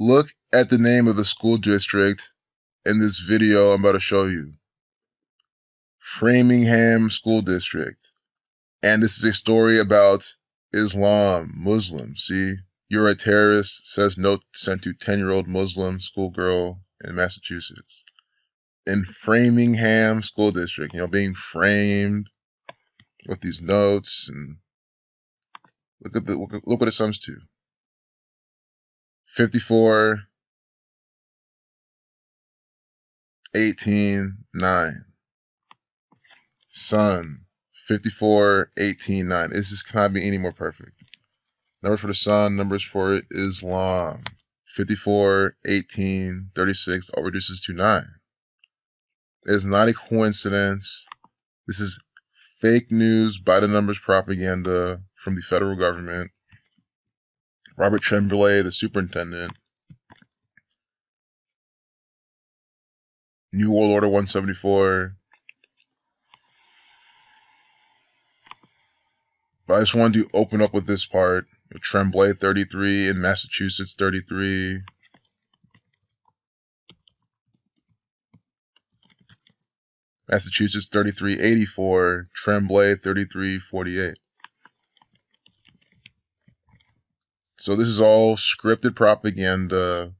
Look at the name of the school district in this video I'm about to show you. Framingham School District. And this is a story about Islam, Muslims. See, you're a terrorist, says note sent to 10-year-old Muslim schoolgirl in Massachusetts. In Framingham School District, being framed with these notes, and look what it sums to. 54, 18, 9. Sun, 54, 18, 9. This cannot be any more perfect. Numbers for the sun, numbers for Islam. 54, 18, 36, all reduces to 9. It is not a coincidence. This is fake news by the numbers propaganda from the federal government. Robert Tremblay, the superintendent. New World Order 174. But I just wanted to open up with this part. Tremblay 33 in Massachusetts 33. Massachusetts 3384. Tremblay 3348. So this is all scripted propaganda.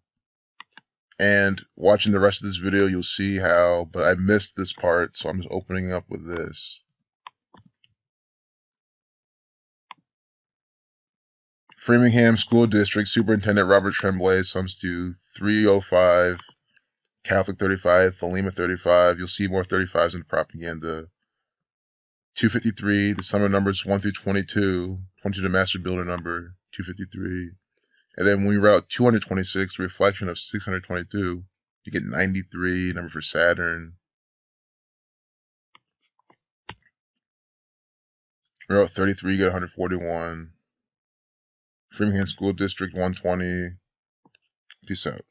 And watching the rest of this video, you'll see how, but I missed this part, so I'm just opening up with this. Framingham School District Superintendent Robert Tremblay sums to 305, Catholic 35, Thelema 35. You'll see more 35s in the propaganda. 253, the sum of numbers 1 through 22, 22 the master builder number, 253. And then when we write out 226, the reflection of 622, you get 93, number for Saturn. We write out 33, you get 141. Framingham School District 120. Peace out.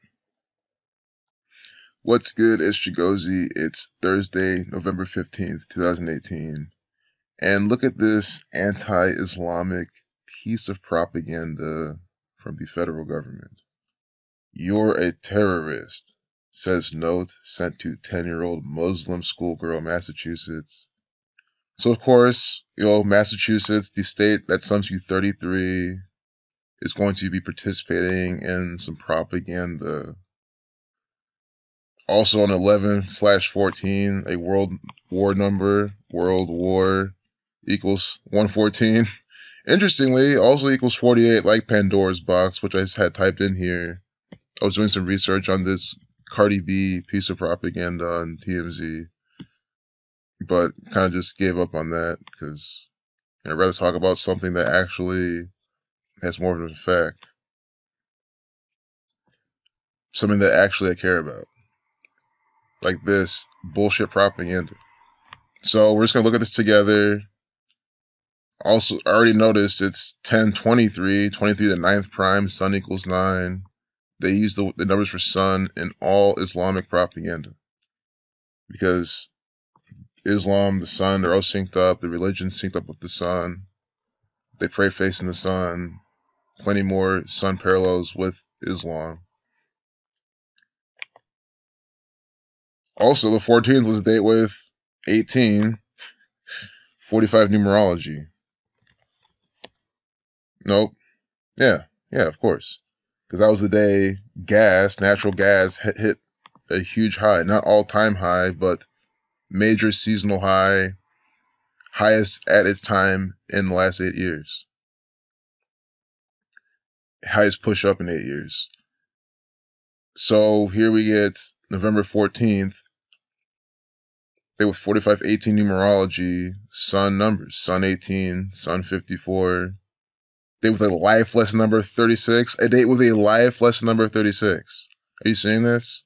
What's good? It's Chigozy. It's Thursday, November 15th, 2018. And look at this anti-Islamic piece of propaganda from the federal government. You're a terrorist, says note sent to 10-year-old Muslim schoolgirl, Massachusetts. So, of course, Massachusetts, the state that sums you 33, is going to be participating in some propaganda. Also on 11/14, a world war number, World War equals 114. Interestingly, also equals 48, like Pandora's box, which I just had typed in here. I was doing some research on this Cardi B piece of propaganda on TMZ, but kind of just gave up on that because I'd rather talk about something that actually has more of an effect. Something that actually I care about. Like this bullshit propaganda. So we're just going to look at this together. Also, I already noticed it's 1023, 23 to 9th prime, sun equals 9. They use the numbers for sun in all Islamic propaganda. Because Islam, the sun, they're all synced up. The religion's synced up with the sun. They pray facing the sun. Plenty more sun parallels with Islam. Also, the 14th was a date with 18, 45 numerology. Nope. Yeah, of course. Because that was the day natural gas, hit a huge high. Not all-time high, but major seasonal high. Highest at its time in the last 8 years. Highest push-up in 8 years. So here we get November 14th. They with 4518 numerology, sun numbers, sun 18, sun 54. Date with a life lesson number 36. A date with a life lesson number 36. Are you seeing this?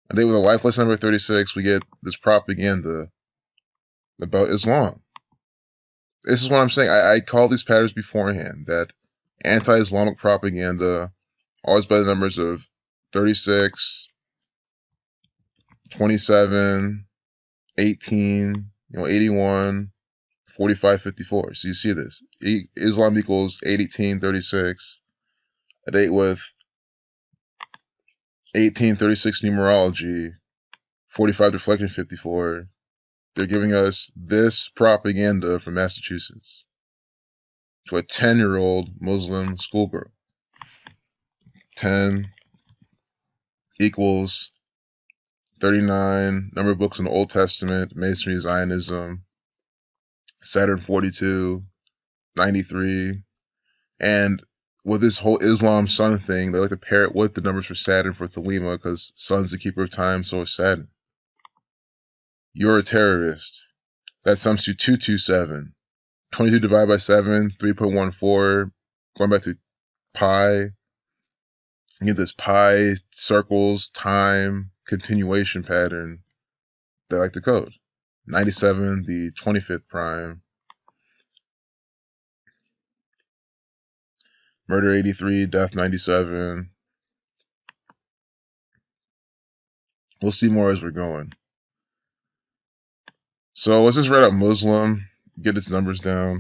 A date with a life lesson number 36, we get this propaganda about Islam. This is what I'm saying. I called these patterns beforehand, that anti-Islamic propaganda, always by the numbers of 36, 27, 18, 81, 45, 54. So you see this. Islam equals 1836. A date with 1836 numerology, 45 deflection 54. They're giving us this propaganda from Massachusetts to a 10-year-old Muslim schoolgirl. 10 equals 39, number of books in the Old Testament, Masonry, Zionism, Saturn 42, 93, and with this whole Islam sun thing, they like to pair it with the numbers for Saturn for Thelema because sun's the keeper of time, so is Saturn. You're a terrorist. That sums to 227. 22 divided by 7, 3.14. Going back to pi. You get this pi, circles, time, continuation pattern. They like the code. 97, the 25th prime. Murder 83, death 97. We'll see more as we're going. So let's just write out Muslim, get its numbers down.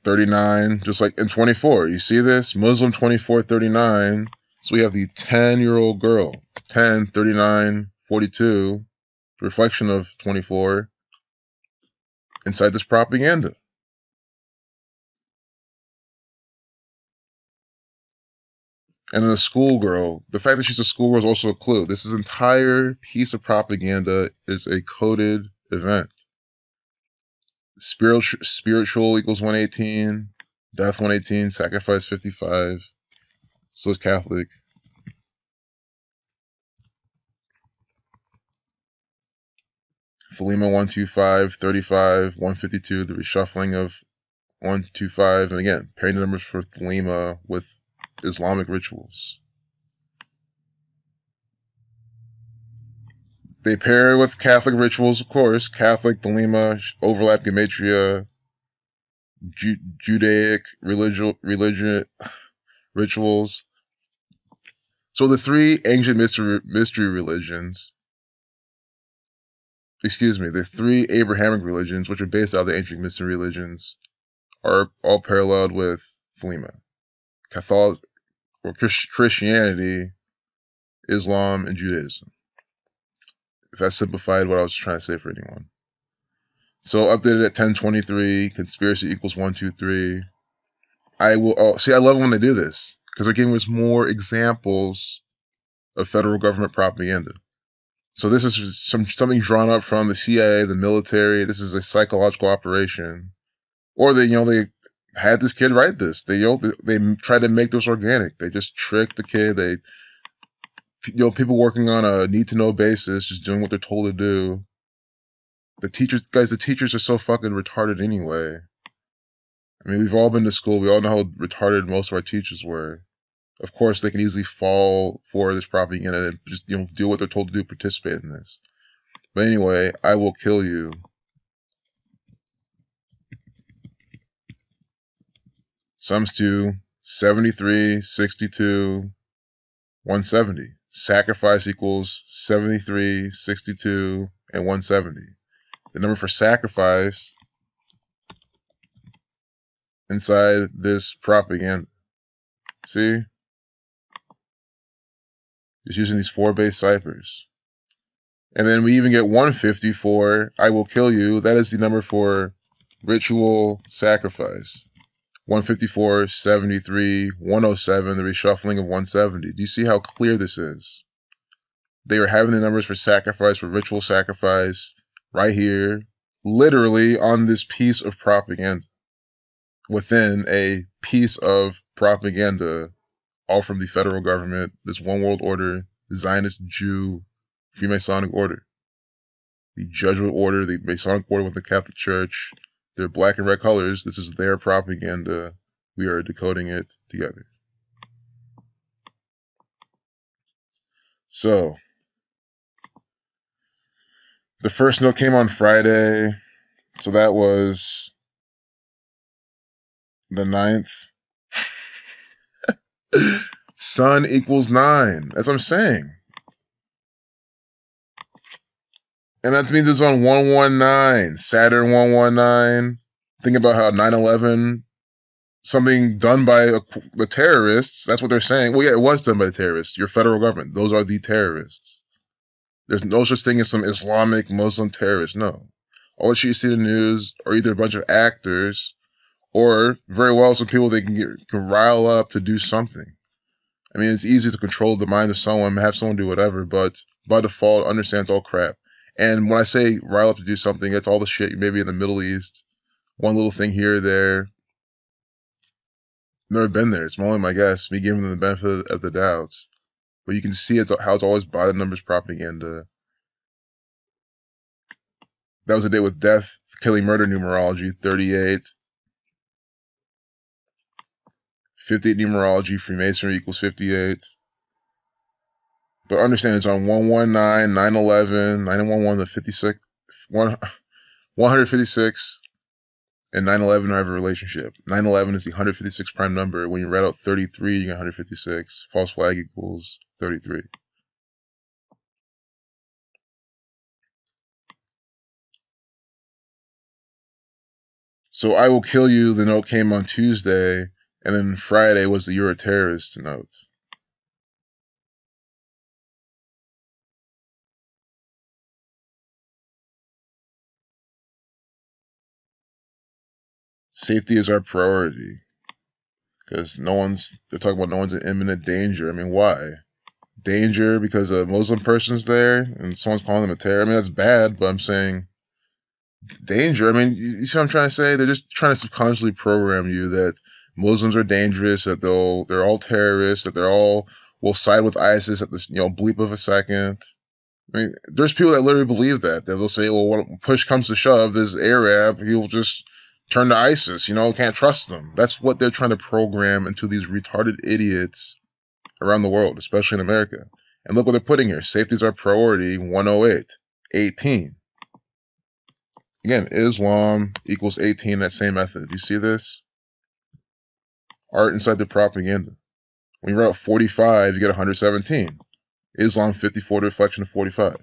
39, just like in 24. You see this? Muslim 24, 39. So we have the 10-year-old girl. 10, 39, 42. Reflection of 24. Inside this propaganda. And then a schoolgirl. The fact that she's a schoolgirl is also a clue. This entire piece of propaganda is a coded event. Spiritual equals 118. Death 118. Sacrifice 55. So is Catholic. Thelema 125. 35. 152. The reshuffling of 125. And again, pairing the numbers for Thelema with Islamic rituals. They pair with Catholic rituals, of course. Catholic, Thelema, overlap gematria, Judaic religion rituals. So the three ancient mystery religions, the three Abrahamic religions, which are based out of the ancient mystery religions, are all paralleled with Thelema. Catholic or Christianity, Islam, and Judaism. If I simplified what I was trying to say for anyone. So updated at 1023, conspiracy equals 123. I love when they do this because they're giving us more examples of federal government propaganda. So this is something drawn up from the CIA, the military. This is a psychological operation, or they had this kid write this. They tried to make this organic. They just tricked the kid. People working on a need-to-know basis, just doing what they're told to do. The teachers are so fucking retarded anyway. I mean, we've all been to school. We all know how retarded most of our teachers were. Of course, they can easily fall for this propaganda and just, do what they're told to do, participate in this. But anyway, I will kill you. Sums to 73, 62, 170. Sacrifice equals 73, 62, and 170. The number for sacrifice inside this propaganda. See? Just using these 4 base ciphers. And then we even get 150 for I will kill you. That is the number for ritual sacrifice. 154, 73, 107, the reshuffling of 170. Do you see how clear this is? They were having the numbers for sacrifice, for ritual sacrifice, right here, literally on this piece of propaganda. Within a piece of propaganda, all from the federal government, this one world order, Zionist Jew, Freemasonic order. The Jesuit order, the Masonic order with the Catholic Church. They're black and red colors. This is their propaganda. We are decoding it together. So, the first note came on Friday. So that was the 9th. Sun equals 9. That's what I'm saying. And that means it's on 119. Saturn 119. Think about how 9/11 something done by the terrorists. That's what they're saying. Well, yeah, it was done by the terrorists. Your federal government. Those are the terrorists. There's no such thing as some Islamic Muslim terrorist. No. All that you see in the news are either a bunch of actors or very well some people they can rile up to do something. I mean, it's easy to control the mind of someone, have someone do whatever, but by default, understand it's all crap. And when I say rile up to do something, it's all the shit maybe in the Middle East. One little thing here or there. Never been there. It's only my guess. Me giving them the benefit of the doubt. But you can see how it's always by the numbers propaganda. That was a day with death, killing, murder numerology, 38. 58 numerology, Freemasonry equals 58. But understand it's on 119, 911, 911, the 56, 156, and 911 have a relationship. 911 is the 156 prime number. When you read out 33, you get 156. False flag equals 33. So I will kill you, the note came on Tuesday, and then Friday was the you're a terrorist note. Safety is our priority. Because they're talking about no one's in imminent danger. I mean, why? Danger because a Muslim person's there and someone's calling them a terror. I mean, that's bad, but I'm saying danger. I mean, you see what I'm trying to say? They're just trying to subconsciously program you that Muslims are dangerous, that they're all terrorists, that they're all will side with ISIS at this bleep of a second. I mean, there's people that literally believe that. They'll say, well, when push comes to shove, this Arab, he'll just turn to ISIS, can't trust them. That's what they're trying to program into these retarded idiots around the world, especially in America. And look what they're putting here. Safety is our priority, 108, 18. Again, Islam equals 18, that same method. You see this? Art inside the propaganda. When you write out 45, you get 117. Islam 54, the reflection of 45.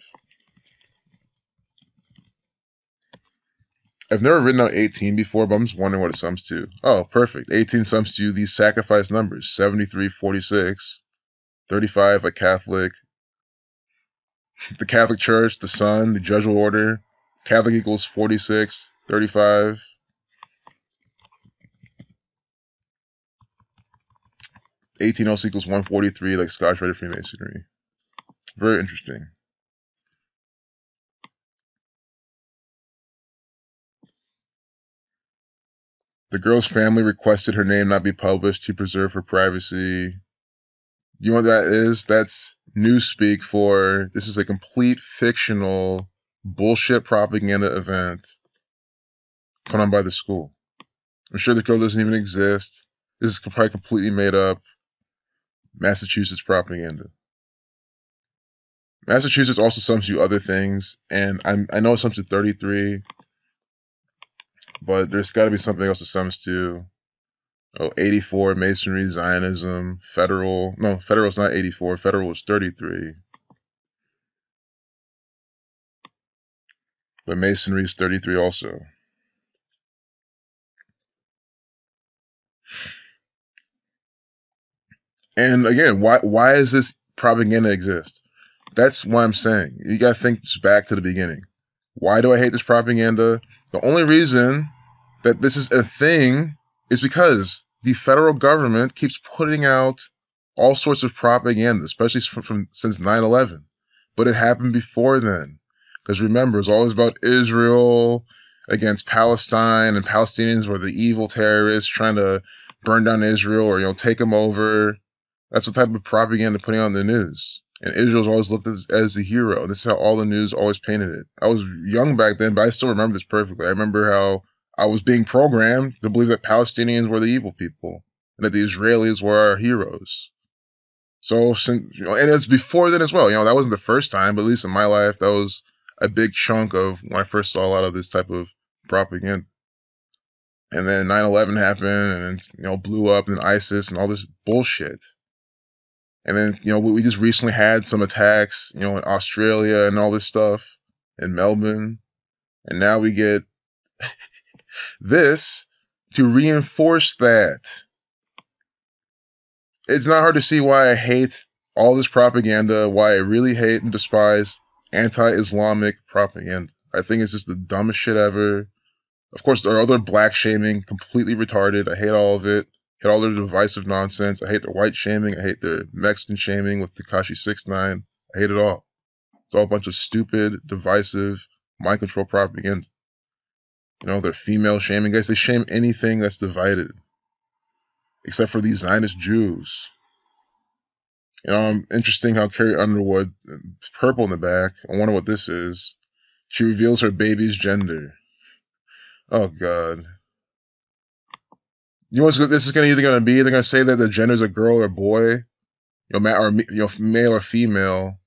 I've never written out 18 before, but I'm just wondering what it sums to. Oh, perfect. 18 sums to these sacrifice numbers. 73, 46, 35, a Catholic, the Catholic Church, the Sun, the Jesuit Order. Catholic equals 46, 35. '18 also equals 143, like Scotch Rite Freemasonry. Very interesting. The girl's family requested her name not be published to preserve her privacy. You know what that is? That's newspeak for this is a complete fictional bullshit propaganda event put on by the school. I'm sure the girl doesn't even exist. This is probably completely made up Massachusetts propaganda. Massachusetts also sums to other things, and I know it sums to 33, but there's got to be something else it sums to. 84, Masonry, Zionism, Federal. No, Federal's not 84. Federal is 33. But Masonry is 33 also. And again, why does this propaganda exist? That's why I'm saying. You got to think just back to the beginning. Why do I hate this propaganda? The only reason that this is a thing is because the federal government keeps putting out all sorts of propaganda, especially since 9/11. But it happened before then. Because remember, it's always about Israel against Palestine, and Palestinians were the evil terrorists trying to burn down Israel or take them over. That's the type of propaganda putting on the news. And Israel's always looked as the hero. This is how all the news always painted it. I was young back then, but I still remember this perfectly. I remember how I was being programmed to believe that Palestinians were the evil people and that the Israelis were our heroes. So, and it's before then as well. That wasn't the first time, but at least in my life, that was a big chunk of when I first saw a lot of this type of propaganda. And then 9/11 happened, and blew up, and ISIS and all this bullshit. And then, we just recently had some attacks, in Australia and all this stuff, in Melbourne. And now we get this to reinforce that. It's not hard to see why I hate all this propaganda, why I really hate and despise anti-Islamic propaganda. I think it's just the dumbest shit ever. Of course, there are other black shaming, completely retarded. I hate all of it. I hate all their divisive nonsense. I hate their white shaming. I hate their Mexican shaming with Tekashi 6ix9ine. I hate it all. It's all a bunch of stupid, divisive, mind control propaganda. You know, they're female shaming. Guys, they shame anything that's divided. Except for these Zionist Jews. You know, interesting how Carrie Underwood, purple in the back, I wonder what this is. She reveals her baby's gender. Oh, God. You know what this is either going to be? They're going to say that the gender is a girl or a boy, male or female,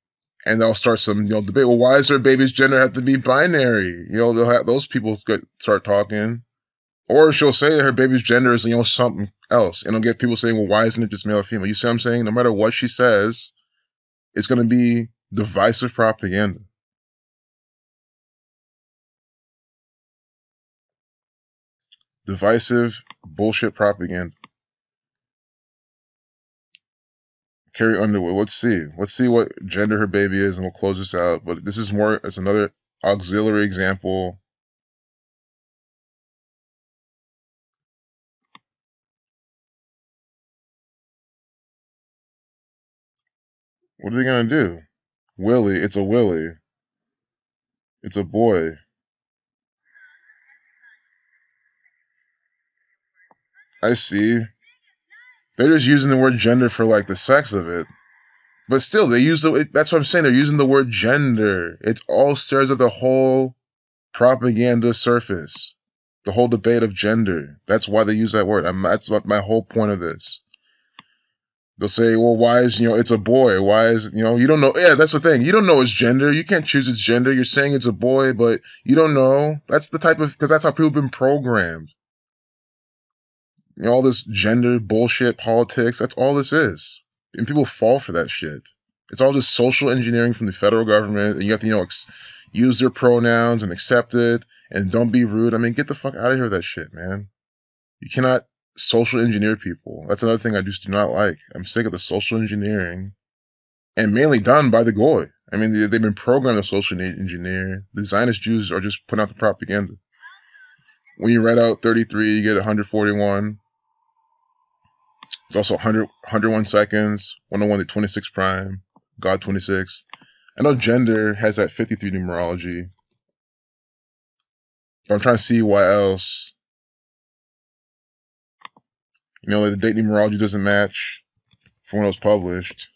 and they'll start some, debate. Well, why does her baby's gender have to be binary? They'll have those people start talking. Or she'll say that her baby's gender is, something else. And it'll get people saying, well, why isn't it just male or female? You see what I'm saying? No matter what she says, it's going to be divisive propaganda. Divisive bullshit propaganda. Carrie Underwood, let's see. Let's see what gender her baby is, and we'll close this out. But this is it's another auxiliary example. What are they going to do? Willie, it's a Willie. It's a boy. I see. They're just using the word gender for, the sex of it. But still, that's what I'm saying. They're using the word gender. It all stirs up the whole propaganda surface. The whole debate of gender. That's why they use that word. That's my whole point of this. They'll say, well, why is, it's a boy? Why is, you don't know. Yeah, that's the thing. You don't know its gender. You can't choose its gender. You're saying it's a boy, but you don't know. That's the because that's how people have been programmed. All this gender bullshit politics, that's all this is. And people fall for that shit. It's all just social engineering from the federal government, and you have to, use their pronouns and accept it, and don't be rude. I mean, get the fuck out of here with that shit, man. You cannot social engineer people. That's another thing I just do not like. I'm sick of the social engineering, and mainly done by the Goy. I mean, they've been programmed to social engineer. The Zionist Jews are just putting out the propaganda. When you write out 33, you get 141. There's also 101 seconds, 101 to 26 prime, God 26. I know gender has that 53 numerology, but I'm trying to see why else. The date numerology doesn't match from when it was published.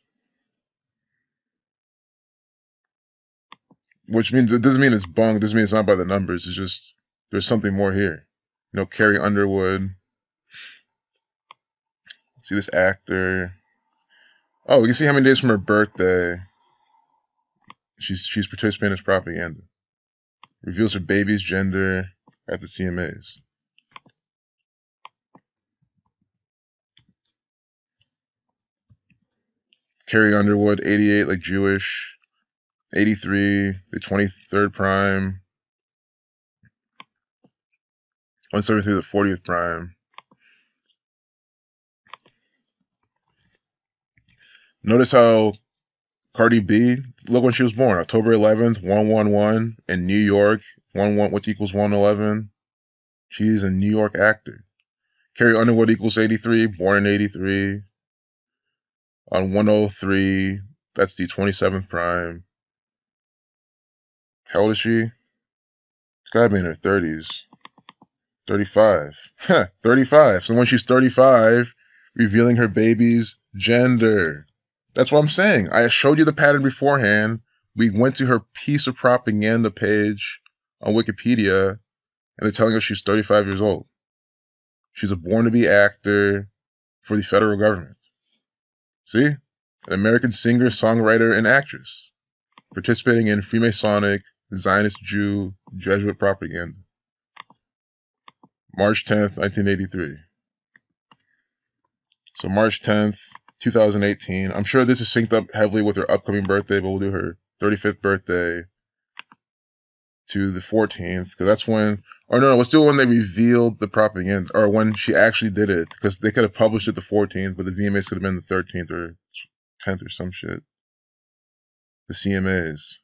Which means, it doesn't mean it's bunk, it doesn't mean it's not by the numbers, it's just, there's something more here. Carrie Underwood. See this actor. Oh, we can see how many days from her birthday she's participating in this propaganda. Reveals her baby's gender at the CMAs. Carrie Underwood, 88, Jewish. 83, the 23rd prime. 173, the 40th prime. Notice how Cardi B, look when she was born, October 11th, 111, in New York, 11, which equals 111. She's a New York actor. Carrie Underwood equals 83, born in 83. On 103, that's the 27th prime. How old is she? She's gotta be in her 30s. 35. 35. So when she's 35, revealing her baby's gender. That's what I'm saying. I showed you the pattern beforehand. We went to her piece of propaganda page on Wikipedia, and they're telling us she's 35 years old. She's a born-to-be actor for the federal government. See? An American singer, songwriter, and actress participating in Freemasonic, Zionist Jew, Jesuit propaganda. March 10th, 1983. So March 10th, 2018. I'm sure this is synced up heavily with her upcoming birthday, but we'll do her 35th birthday to the 14th, because that's when Or no, let's do it when they revealed the propaganda, or when she actually did it, because they could have published it the 14th, but the VMAs could have been the 13th or 10th or some shit. The CMAs.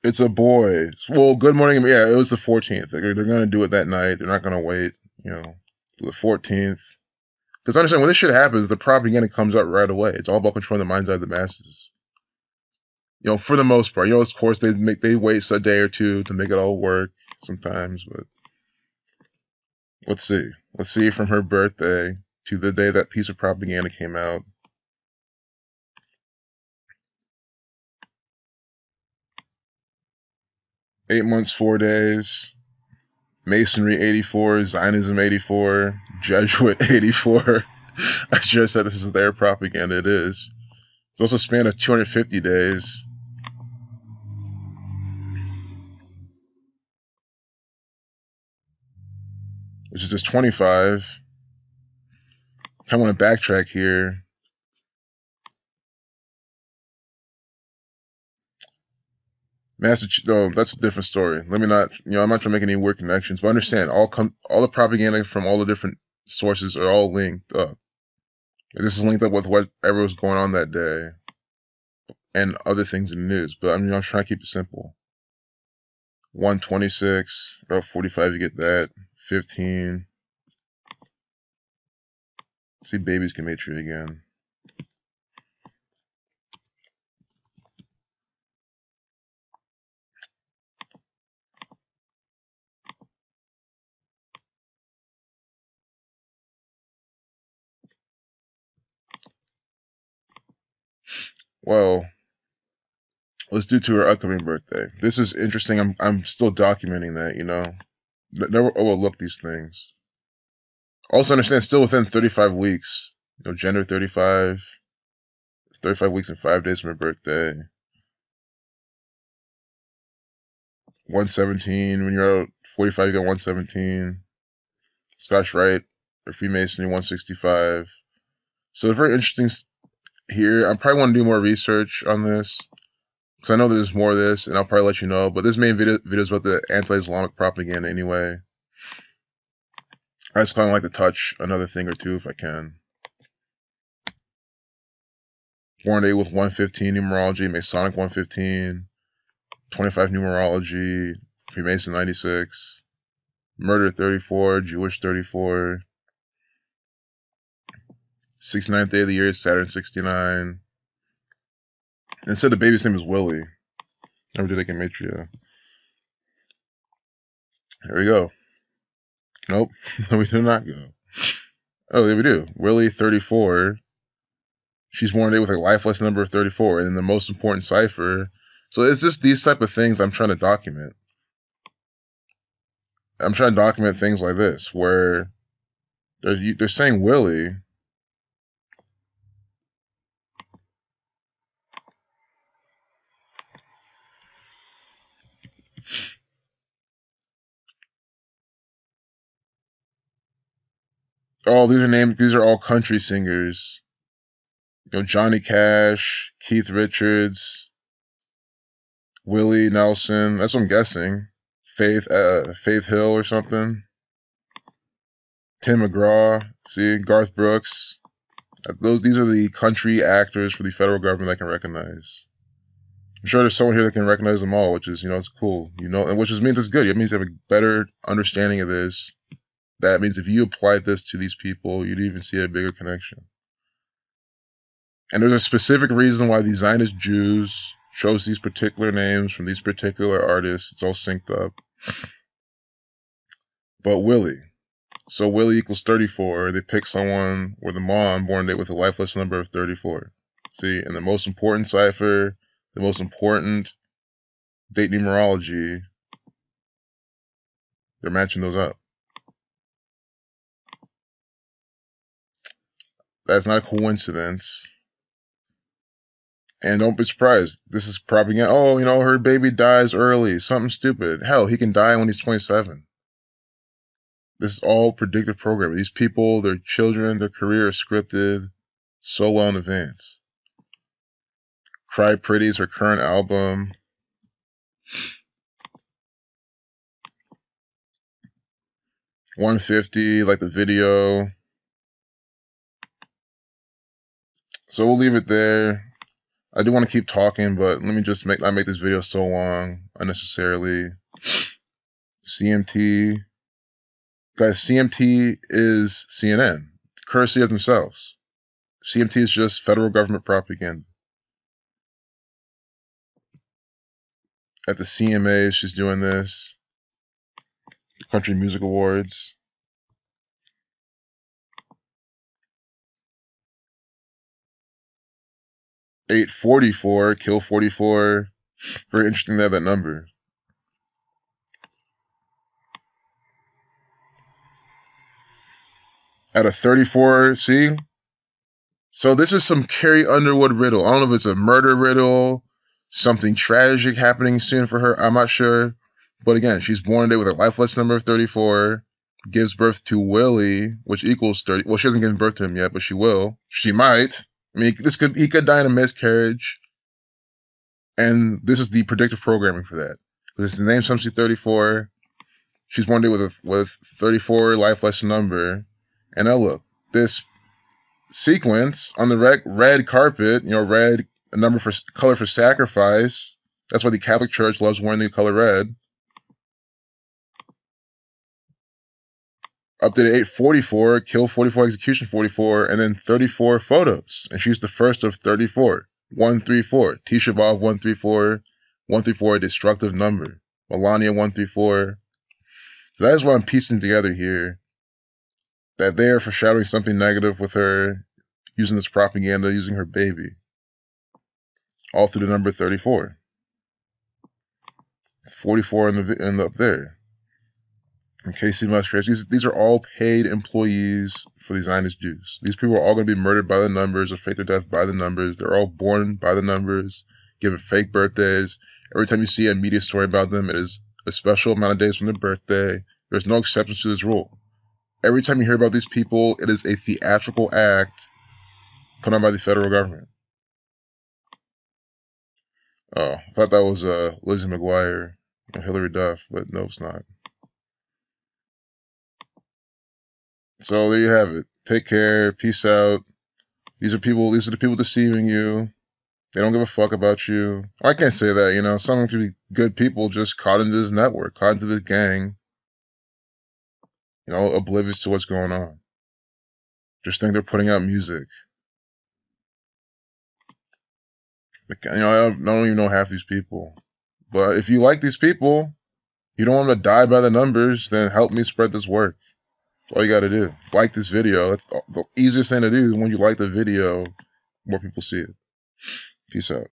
It's a boy. Well, good morning. Yeah, it was the 14th. They're going to do it that night. They're not going to wait, to the 14th. Because understand, when this shit happens, the propaganda comes out right away. It's all about controlling the minds of the masses. For the most part. Of course, they wait a day or two to make it all work sometimes, but let's see. Let's see from her birthday to the day that piece of propaganda came out. "8 months, 4 days. Masonry 84, Zionism 84, Jesuit 84. I just said this is their propaganda. It is. It's also a span of 250 days. Which is just 25. I want to backtrack here. Massachusetts, no, that's a different story. Let me not, I'm not trying to make any weird connections, but understand, all the propaganda from all the different sources are all linked up. This is linked up with whatever was going on that day and other things in the news, but I'm trying to keep it simple. 126, about 45, you get that. 15. See baby's gematria again. Well, let's do to her upcoming birthday. This is interesting. I'm still documenting that, Never overlook these things. Also understand, still within 35 weeks. Gender 35. 35 weeks and 5 days from her birthday. 117. When you're out 45, you got 117. Scotch Rite or Freemasonry 165. So it's very interesting here. I probably want to do more research on this, because I know there's more of this, and I'll probably let you know. But this main video is about the anti-Islamic propaganda anyway. I just kind of like to touch another thing or two if I can. Born date with 115 numerology, Masonic 115, 25 numerology, Freemason 96, Murder 34, Jewish 34, 69th day of the year, Saturn 69. And said the baby's name is Willie. Never did a gematria. Here we go. Nope, we do not go. Oh, there we do. Willie 34. She's born today with a life lesson number of 34, and then the most important cipher. So it's just these type of things I'm trying to document. I'm trying to document things like this, where they're saying Willie. Oh, these are all country singers. Johnny Cash, Keith Richards, Willie Nelson. That's what I'm guessing. Faith Hill or something. Tim McGraw. See, Garth Brooks. These are the country actors for the federal government that can recognize. I'm sure there's someone here that can recognize them all, which is, it's cool. And which means it's good. It means you have a better understanding of this. That means if you applied this to these people, you'd even see a bigger connection. And there's a specific reason why the Zionist Jews chose these particular names from these particular artists. It's all synced up. But Willie. So Willie equals 34. They pick someone with a mom born date with a life lesson number of 34. See, and the most important cipher, the most important date numerology, they're matching those up. That's not a coincidence. And don't be surprised. This is propaganda. Oh, her baby dies early. Something stupid. Hell, he can die when he's 27. This is all predictive programming. These people, their children, their career is scripted so well in advance. Cry Pretty is her current album. $150, like the video. So we'll leave it there. I do want to keep talking, but let me just not make this video so long unnecessarily. CMT. Guys, CMT is CNN, courtesy of themselves. CMT is just federal government propaganda. At the CMAs, she's doing this. Country Music Awards. $844, kill 44. Very interesting to have that number. At a 34, see? So this is some Carrie Underwood riddle. I don't know if it's a murder riddle, something tragic happening soon for her. I'm not sure. But again, she's born today with a life lesson number of 34, gives birth to Willie, which equals 30. Well, she hasn't given birth to him yet, but she will. She might. I mean, he could die in a miscarriage. And this is the predictive programming for that. This is the name Sumsy 34. She's born today with 34 life lesson number. And now look, this sequence on the red carpet, red, a number for color for sacrifice. That's why the Catholic Church loves wearing the color red. Up to 844, kill 44, execution 44, and then 34 photos. And she's the first of 34. 134, Tisha B'Av 134, 134, a destructive number. Melania 134. So that is what I'm piecing together here. That they are foreshadowing something negative with her, using this propaganda, using her baby. All through the number 34. 44 up there. And Casey Musgraves, these are all paid employees for the Zionist Jews. These people are all going to be murdered by the numbers or faked their death by the numbers. They're all born by the numbers, given fake birthdays. Every time you see a media story about them, it is a special amount of days from their birthday. There's no exceptions to this rule. Every time you hear about these people, it is a theatrical act put on by the federal government. Oh, I thought that was Lizzie McGuire or Hillary Duff, but no, it's not. So there you have it. Take care. Peace out. These are the people deceiving you. They don't give a fuck about you. I can't say that, Some could be good people just caught into this network, caught into this gang, oblivious to what's going on. Just think they're putting out music. I don't even know half these people. But if you like these people, you don't want them to die by the numbers, then help me spread this work. That's all you got to do. Like this video. That's the easiest thing to do. When you like the video, more people see it. Peace out.